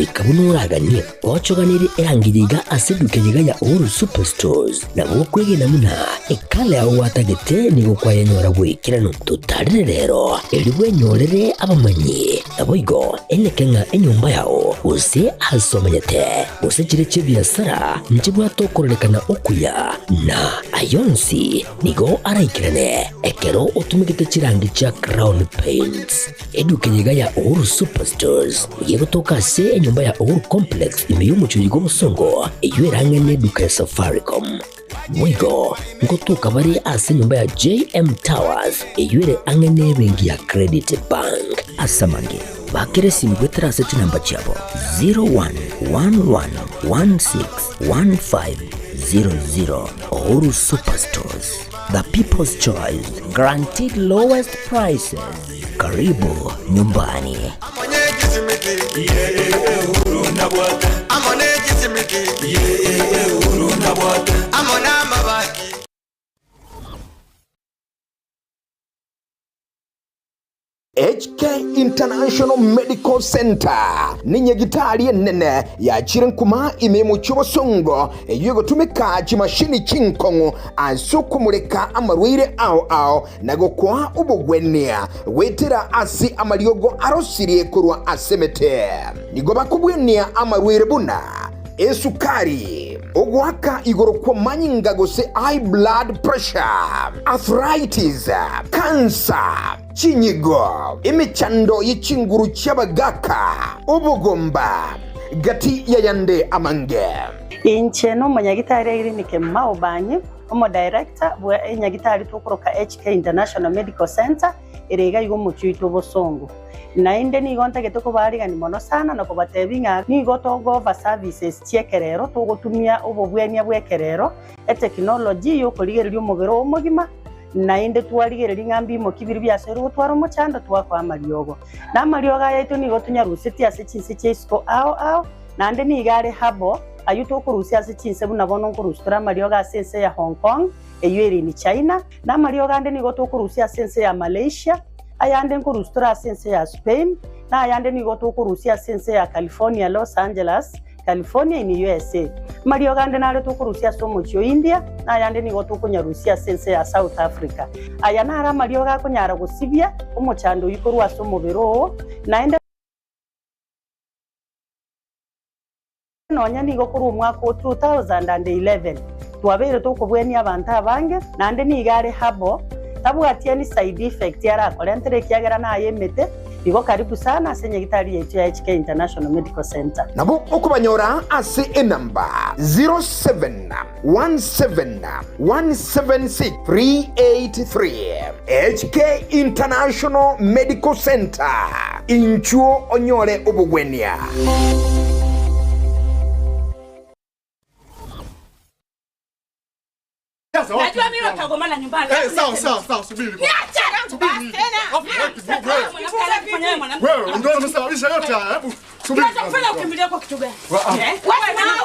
Wikabunuraganie ochoganiri erangiriga asedukenyiga ya Uhuru Superstores na gukwigina muna ekale ya watagete ni gukwaya nyora gwikirano tutarire rero eliwe nyorere abamanyi aboigo Ekeonga enyumba yao use asomanyete use chire biasara njibwa tokorekana okuya na ayonsi nigo araikirane ekero utumikite chirangi cha Crown Paints edukenyiga ya Uhuru Superstores yegotoka se enyumba ya Uhuru Complex imeyumucho yigo musongo eywerangene duka ya Safaricom mwigo ngotuka bari ase nyumba ya JM Towers eywere angene bengi ya Credit Bank asamange bakire simu gwetera seti namba chabo 0111161500 Uhuru Superstores, the people's choice, guaranteed lowest prices. Karibu nyumbani. HK International Medical Center ni nyegitari nene ya chirenkuma imemu chobosongo yugo tumika chimashini chinkongo asukumureka amarwire ao nago kwa ubugwenia wetera asi amariogo arosirie kurwa asemete nigo bakubwenia amarwire buna esukari ogwaka igoro kwa manyinga gose high blood pressure, arthritis, cancer, chinyigo, imichando yichinguru chabagaka, ubugomba, gati yayande amange. Incheno manyagitari irinike maobanyi, omo director bwa nyagitari tukoroka HK International Medical Center irega yugo muchuito bosongo. Na inde ni gonta getoko bariga ni mono sana na kubatebinga ni gotogo va services chiekerero tugotumia ubobwenia bwekerero technology yo kurigererio mugero omugima na inde twarigereria ngambi mo kibiri byasero twaro mochanda twakwa amariogo na amarioga yaitu ni gotunya ruseti ase chinse chesko ao na inde ni gare habo ayuto kurusia ase chinse buna bono kurustura amarioga ase ya Hong Kong eyeri ni China na amarioga inde ni gotokurusia ase ya Malaysia ayande nkurustura sense ya Spain na ayande ni goto kurusia sense ya California, Los Angeles, California in USA. Mario gande na leto kurusia somo chio India na ayande ni goto kunyarusia sense ya South Africa. Ayana ara Mario ga kunyara gusibia umuchando yikorwa somo bero na ende nonya ni gokuru umwaka 2011 twabere to kubweni abantu abange na ande ni gare habo tabu atiani side effect yara kolentere kiagera na ayemete igo karibu sana asenye gitari yetu ya HK International Medical Center nabo okubanyora ase enamba 0717176383 HK International Medical Center inchuo onyore obugwenia. Najua mimi watagomana nyumbani. Sawa, subiri. Niache subiri tena. Wewe ndio umesababisha yote haya. Hebu subiri. Unataka kufanya ukimbilia kwa kitu gani? Wewe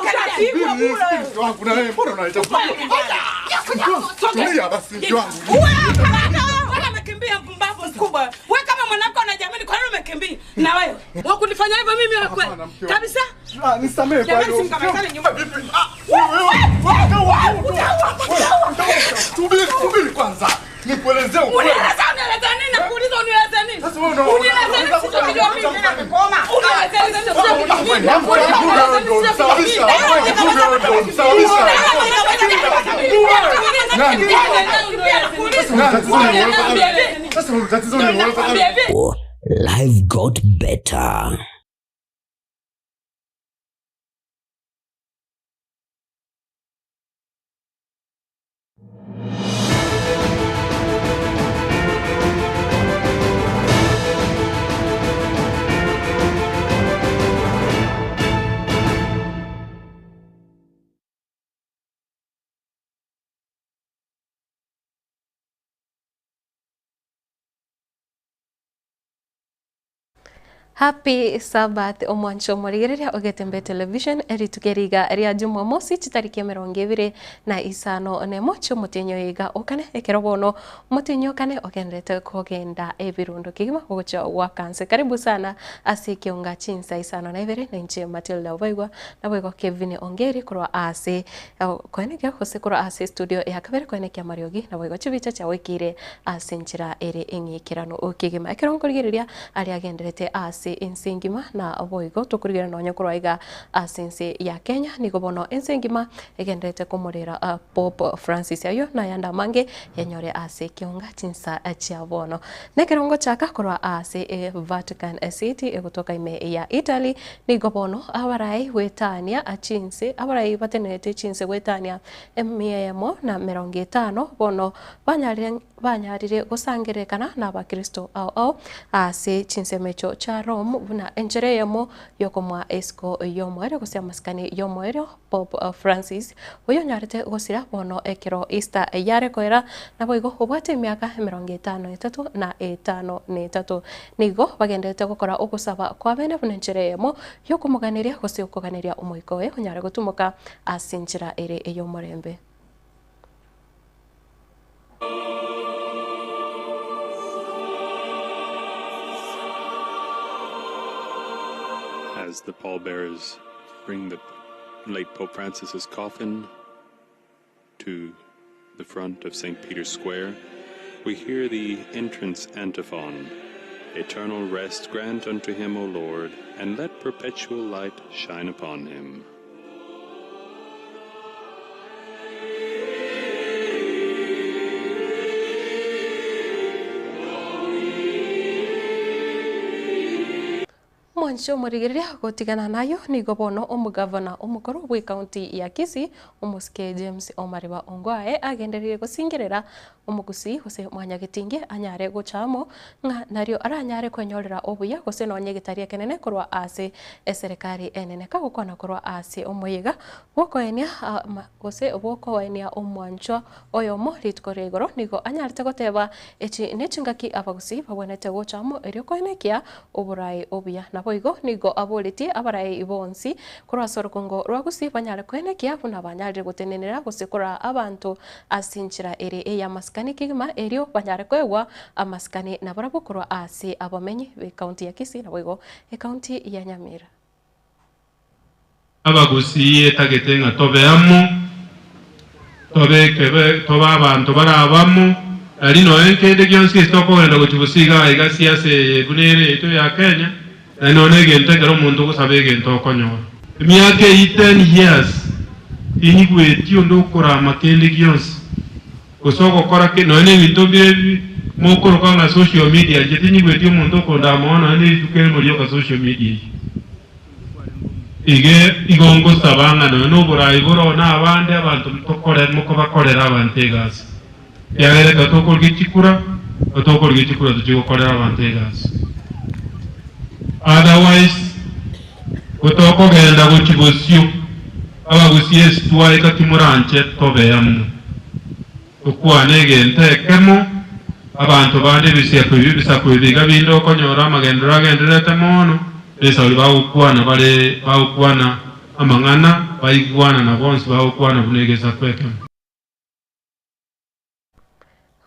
unapigwa kule. Wangu na wewe mbona unaita? Tulia basi wangu. Wewe umekimbia mpumbavu mkubwa. Wewe kama mwanamke unajamini kwa nini umekimbia? Na wewe wakunifanya hivyo mimi wewe kabisa? Nisamee kwa hiyo. Simkamekane nyumba vipi? Subiri kwanza. Nikuelezea ukweli. Unieleza nini? Nakuuliza unieleza nini? Sasa wewe unaona. Unieleza nini? Unajua mimi nimekoma. Unieleza nini? Life got better. Happy Sabbath omwancho murigereria Getembe Television eritukeriga ria Jumamosi chitariki 20 na Isano ne mocho mutinyo iga okane ekerobono mutinyo kane ogendete kogenda ebirundo kigima gocha wakanse. Karibu sana ase Ekeonga Chinsa Isano na Ibere na nche Matildah Obaigwa na bwego Kevin Ongeri kurwa ase kwene kya kose kurwa ase studio ya kabere kwene kya Mariogi na bwego chibicha cha wekire ase nchira ere engikirano okigima ekerongo rigereria ali agenderete ase ensengima na boigo tukurigera no nyakuru aiga asense ya Kenya nigo bono ensengima egendete kumurira Pope Francis ayo na yanda mange yenyore ase Ekeonga Chinsa chia bono nekerongo chaka kurwa ase Vatican City egutoka ime ya Italy nigo bono abarai wetania achinse abarai batenete chinse wetania emiemo na 50 bono banyarire gusangerekana na bakristo ao ase chinse mecho cha Rome buna enjereyemo yokomwa esko yomwere gusya maskani yomwere Pope Francis uyo nyarete gusira bono ekero Easter yare koera na boigo obwate miaka 53 na 53 nigo bagendete gukora ogusaba kwa bene buna enjereyemo yokomuganiria gusya okuganiria umuiko we unyare gutumuka asinjira ere eyomorembe. As the pallbearers bring the late Pope Francis's coffin to the front of St. Peter's Square, we hear the entrance antiphon. Eternal rest grant unto him, O Lord, and let perpetual light shine upon him. Mwancho murigereria gotigana nayo nigo bono omugavana omukoro bwe county ya Kisii omuske James Omariba Ongwae agenderire gusingirira omugusi hose mwanyagitinge anyare gochamo nga nario aranyare kwenyorera obuya gose no nyegitaria kenene korwa ase eserikali enene ka gukona korwa ase omuyiga bokoenia gose bokoenia omwancho oyomo ritkoregoro nigo anyarte goteba echi nechingaki abagusi babonete gochamo erio koenekia oburai obuya na boigo nigo aboliti abarai ibonsi kurwa sorokongo rwagusi banyare kwenekia buna banyare gutenenera gusekora abantu asinchira ere eya maskani kigima erio banyare kwegwa amaskani na barabo kurwa ase abamenyi be county ya Kisii na boigo county ya Nyamira abagusi etagetenga tobeamu tobekebe toba abantu barabamu alino enkende gyonsi stokogenda guchibusiga igasiase bunere eto ya Kenya na none gentegero omuntu gusabege ntokonyora emyaka 10 years inyigwetio ndukura makende gyonsi gusoko kora ke none bitobire mukoro kanga social media jetinyigwetio omuntu konda mono ane tukere muri ka social media ige igongo sabanga no burayi borona abandi abantu mutokore muko bakorera abantegas yagere katokora gikikura tugikorera abantegas. Otherwise, utoko genda gukibosyo abagusiye situwaye katimuranche tobeyamu ukwane gentekemo abantu bandi bisakwibiga bindo konyora amagendera agenderete mono esali bawukwana bale bawukwana amangana bayigwana na bonsi bawukwana bunegeza kwekemo.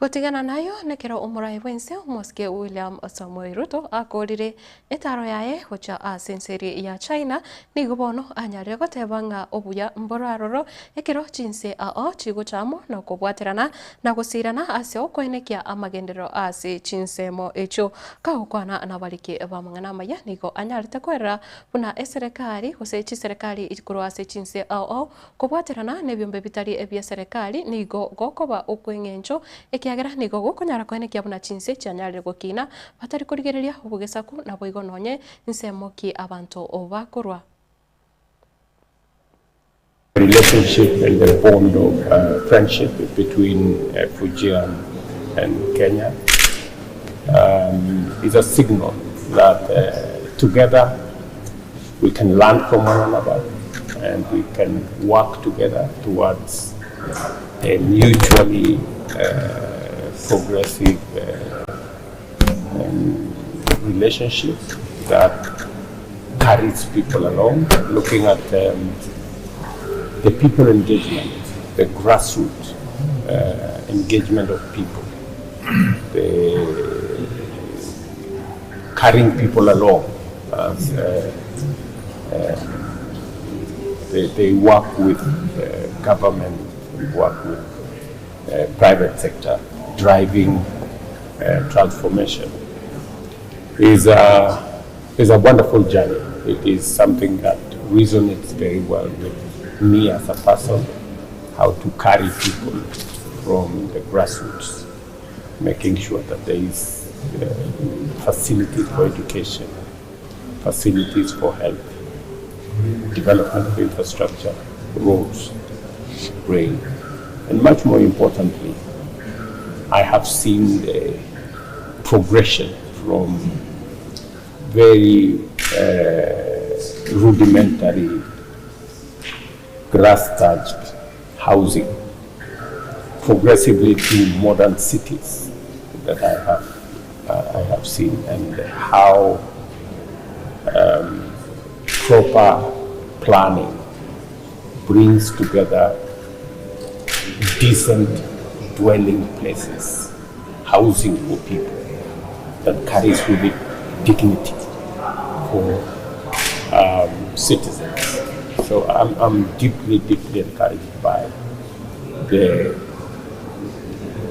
Gotigana nayo nekero umurai wense moske William Samoei Ruto akorire etaro yae gocha asenseri ya China nigo bono anyare gotebanga obuya mboraroro ekero chinse ao chigochamo na kubwaterana na gusirana ase okwenekia amagendero ase chinsemo echo kaukwana na balike bamangana maya nigo anyare tekwera buna eserikali gose chiserikali ikuru ase chinse ao kubwaterana nebyombe bitari ebya serikali nigo gokoba okwengencho kiagera nigo gukonyara kwenekia buna chinse chanyarire gukina batari kurigereria ubugesaku na boigo nonye nsemoki abantu obakorwa. Relationship and the bond of friendship between Fujian and Kenya is a signal that together we can learn from one another and we can work together towards a mutually progressive relationship that carries people along, looking at the people engagement, the grassroots engagement of people, the carrying people along as they work with government, work with private sector, driving transformation is a wonderful journey. It is something that resonates very well with me as a person, how to carry people from the grassroots, making sure that there is facilities for education, facilities for health, development of infrastructure, roads, rail, and much more importantly, I have seen the progression from very rudimentary grass-thatched housing progressively to modern cities that I have seen, and how proper planning brings together decent dwelling places, housing for people that carries with it dignity for citizens. So I'm deeply, deeply encouraged by the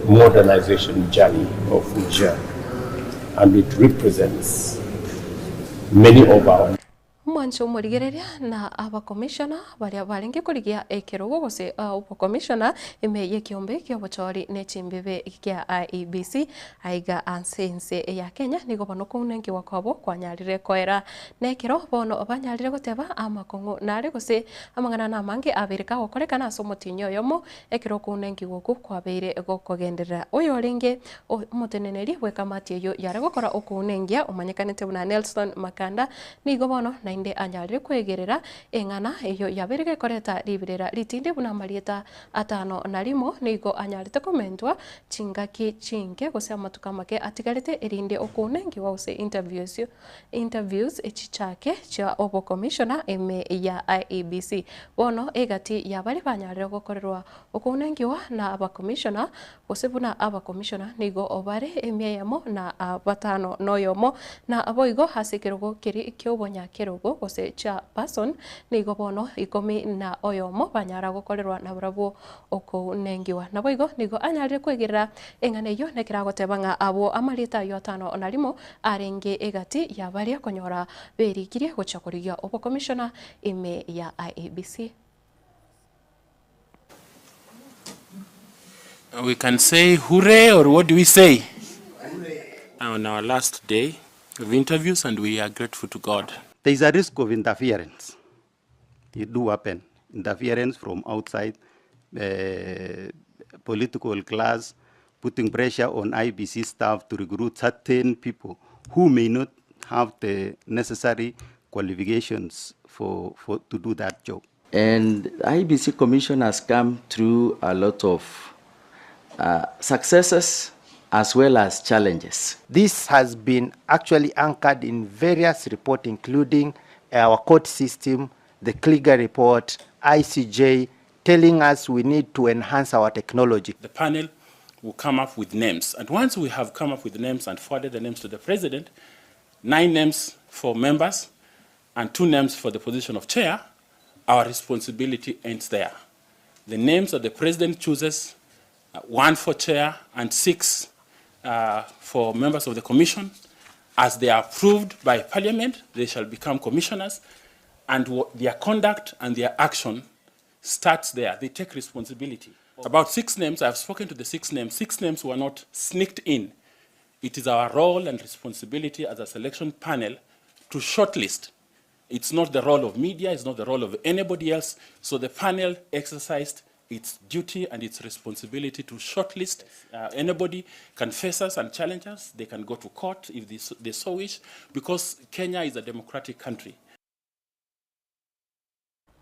modernization journey of Ujia, and it represents many of our mwancho murigereria na aba commissioner baria baringe kurigia ekirogo gose upo commissioner ime yekiombe kyo bochori ne chimbibe kia IEBC aiga ansense ya Kenya nigo bono kunengi wakobo kwanyarire koera nekiro bono banyarire goteba amakongo nare gose amangana na mange abirika gokorekana asomotinyo yomo ekiro kunengi goku kwabeire gokogenderera uyo ringe umuteneneri wekamati yo yare gokora okunengia umanyekanete buna Nelson Makanda nigo bono na inde anyarire kwegerera engana eyo yabirige koreta ribirera litinde buna marieta atano na limo nigo anyarite komentwa chingaki chinge gose amatuka make atigarite erinde okunengi wause interviews echichake cha obo commissioner eme ya IEBC bono egati yabari banyarire gokorerwa okunengi wa na aba commissioner gose buna aba commissioner nigo obare emyemo na abatano noyomo na aboigo hasekerogo kiri kyobonya kerogo gose cha person nigo bono ikomi na oyomo banyara gokorerwa na burabo okunengiwa naboigo nigo anyarire kwegerera engane yo nekira gotebanga abo amarita yo atano onarimo arenge egati yabaria konyora berikirie gochakorigia obo commissioner ime ya IEBC. We can say hooray, or what do we say? On our last day of interviews, and we are grateful to God. There is a risk of interference. It do happen. Interference from outside, political class, putting pressure on IBC staff to recruit certain people who may not have the necessary qualifications to do that job. And the IBC Commission has come through a lot of successes as well as challenges. This has been actually anchored in various reports, including our court system, the Kliger report, ICJ, telling us we need to enhance our technology. The panel will come up with names, and once we have come up with names and forwarded the names to the president, 9 names for members and 2 names for the position of chair, our responsibility ends there. The names that the president chooses, 1 for chair and 6 for members of the commission, as they are approved by parliament, they shall become commissioners, and their conduct and their action starts there. They take responsibility. About 6 names, I've spoken to the 6 names. 6 names were not sneaked in. It is our role and responsibility as a selection panel to shortlist. It's not the role of media, it's not the role of anybody else. So the panel exercised its duty and its responsibility to shortlist. Anybody can face us and challenge us. They can go to court if they so wish, because Kenya is a democratic country.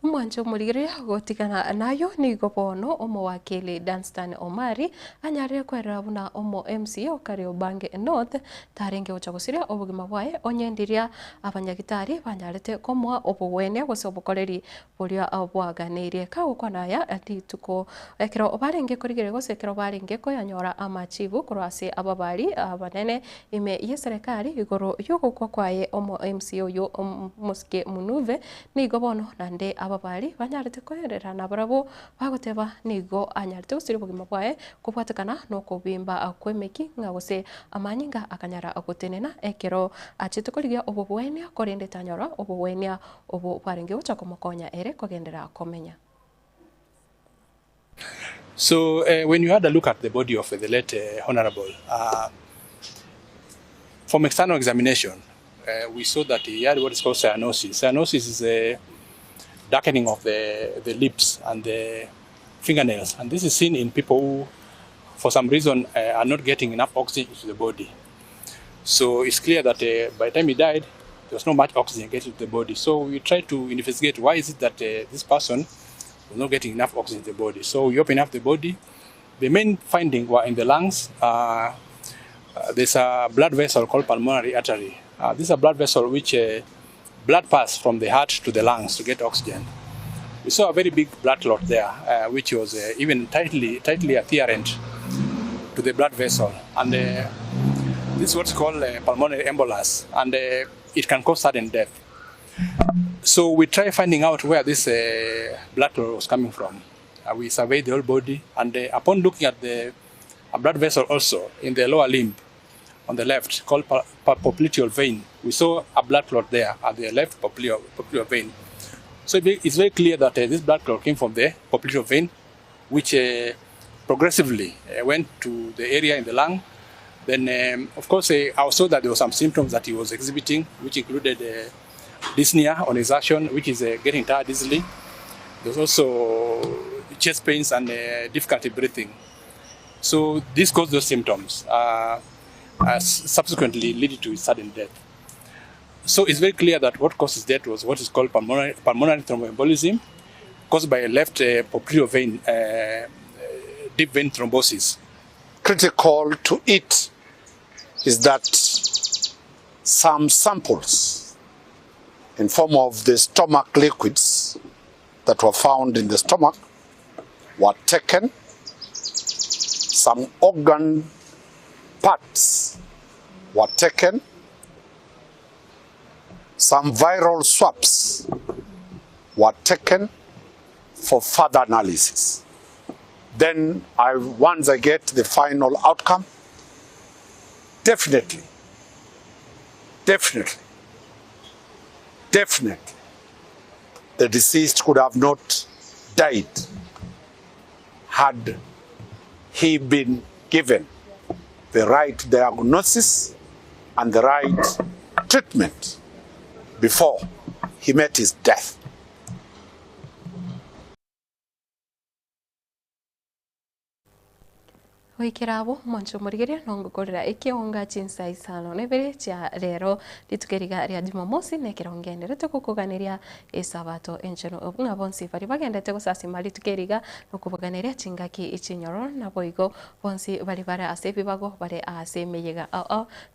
mwancho murigire gotigana nayo ni gobono omo wakili Danstan Omari anyare kwerera buna omo MC Kariobangi North tarenge uchagusiria obugima bwae onyendiria abanyagitari banyarete komwa obugwene gose obukoreri buria bwaganirie kago kwanaya ati tuko ekero barenge kurigire gose ekero barenge ko yanyora amachivu kurase ababari abanene ime yeserikali igoro yugo kwaye omo MC yo muske munuve ni gobono nande ababari banyarete kwerera na barabo bagoteba nigo anyarete usiri bugima bwae kubwatakana no kubimba kwemeki ngagose amanyinga akanyara agotenena ekero achite kurigia obubwenia korende tanyora obubwenia obu barenge ucha komokonya ere kogendera komenya. So when you had a look at the body of the late Honorable, from external examination, we saw that he had what is called cyanosis. Cyanosis is a darkening of the lips and the fingernails. And this is seen in people who, for some reason, are not getting enough oxygen to the body. So it's clear that by the time he died, there was not much oxygen getting to the body. So we tried to investigate why is it that this person was not getting enough oxygen to the body. So we opened up the body. The main findings were in the lungs. There's a blood vessel called pulmonary artery. This is a blood vessel which blood pass from the heart to the lungs to get oxygen. We saw a very big blood clot there, which was even tightly adherent to the blood vessel. And this is what's called pulmonary embolus, and it can cause sudden death. So we tried finding out where this blood clot was coming from. We surveyed the whole body, and upon looking at the blood vessel also in the lower limb, on the left, called popliteal vein. We saw a blood clot there at the left popliteal vein. So it's very clear that this blood clot came from the popliteal vein, which progressively went to the area in the lung. Then, of course, I saw that there were some symptoms that he was exhibiting, which included dyspnea on exertion, which is getting tired easily. There was also chest pains and difficulty breathing. So this caused those symptoms. Subsequently leading to his sudden death. So it's very clear that what caused his death was what is called pulmonary thromboembolism, caused by a left popliteal vein, deep vein thrombosis. Critical to it is that some samples in form of the stomach liquids that were found in the stomach were taken. Some organ parts were taken. Some viral swabs were taken for further analysis. Then once I get the final outcome, definitely, the deceased could have not died had he been given the right diagnosis and the right treatment before he met his death. Wikirabo mwancho murigeria nongukorera Ekeonga Chinsa Isano nebere cia rero ritukeriga ria Jumamosi nekirongendere tukukuganiria esabato encheno obunga bonsi bari bagendete gusasima ritukeriga nokubaganiria chingaki ichinyoro na boigo bonsi bari bara asebi bago bare asemeyega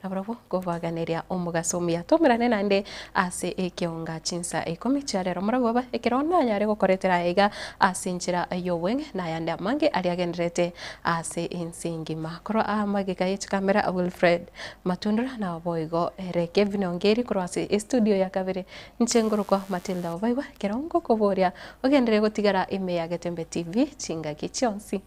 na bravo gobaganiria omugasomia tomirane nande ase Ekeonga Chinsa ikomi cia rero muragoba ekirona nyare gokoretera ega asinchira yoweng na yanda mange ariagenderete ase singima koro magika yetu kamera Wilfred Matundra na boigo Kevin Ongeri koro ase studio ya kabere nchengoro kwa Matildah Obaigwa kerongo koboria ogendere gotigara ime ya Getembe TV chinga kichonsi.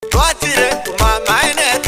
Twatire kumamaine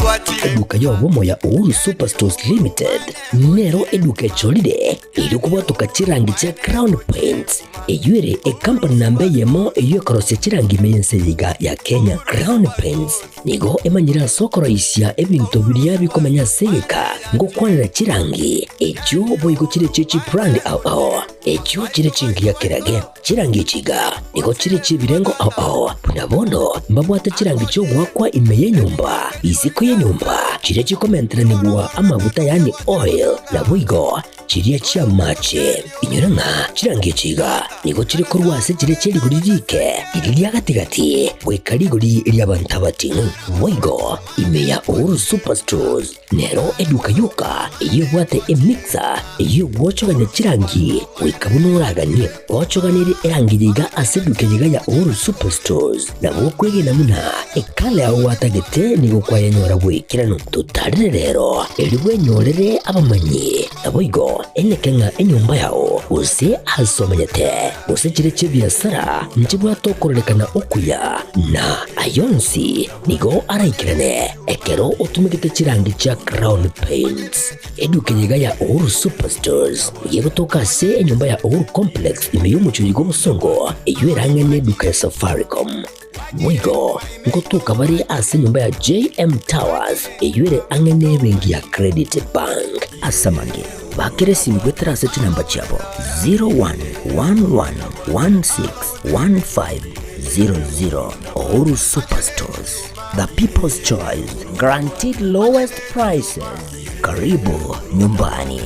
eduka yobomo ya Uhuru Superstores Limited nero eduka echolide ili kubatuka chirangi cha Crown Paints eyuere company nambe yemo eyokorose chirangi meyense yiga ya Kenya. Crown Paints nigo emanyira sokoro isya ebintu biria bikomanya segeka ngo kwanira chirangi ekyo boigo chire chichi brand ao ekyo chire chingi ya kirage chirangi chiga nigo chire chibirengo ao punabono mbabwate chirangi cyo gwakwa imeye nyumba iziko ye nyumba chire chikomentera nigwa amavuta yani oil na boigo chiria chia mache inyuranga chirangi chiga nigo chire kurwase chire chiri guririke iriya gatigati wekariguri iriya bantabatinu boigo imeya Uhuru Superstores nero eduka yuka iyo bwate emixer iyo gwochoganya chirangi wikabunuraganye gwochoganire erangiyiga aseduke yiga ya Uhuru Superstores na bokwege namuna ekale aho watagete nigo kwayanyora gwikirano tutarire rero eliwe nyorere abamanyi na boigo enekenga enyumba yao use asomanyete use chire chibiasara nchibwa tokorelekana okuya na ayonsi nigo araikirane ekero utumikite chirangi cha Crown Paints eduka yiga ya Uhuru Superstores yego tokase enyumba ya Uhuru Complex imeyumuchuyigo musongo eyuerangene eduka ya Safaricom mwigo ngotuka bari ase nyumba ya JM Towers eyuere angene bengi ya Credit Bank asamange bakere simgwetera seti namba chabo 0111161500. Uhuru Superstores, the people's choice, guaranteed lowest prices. Karibu nyumbani.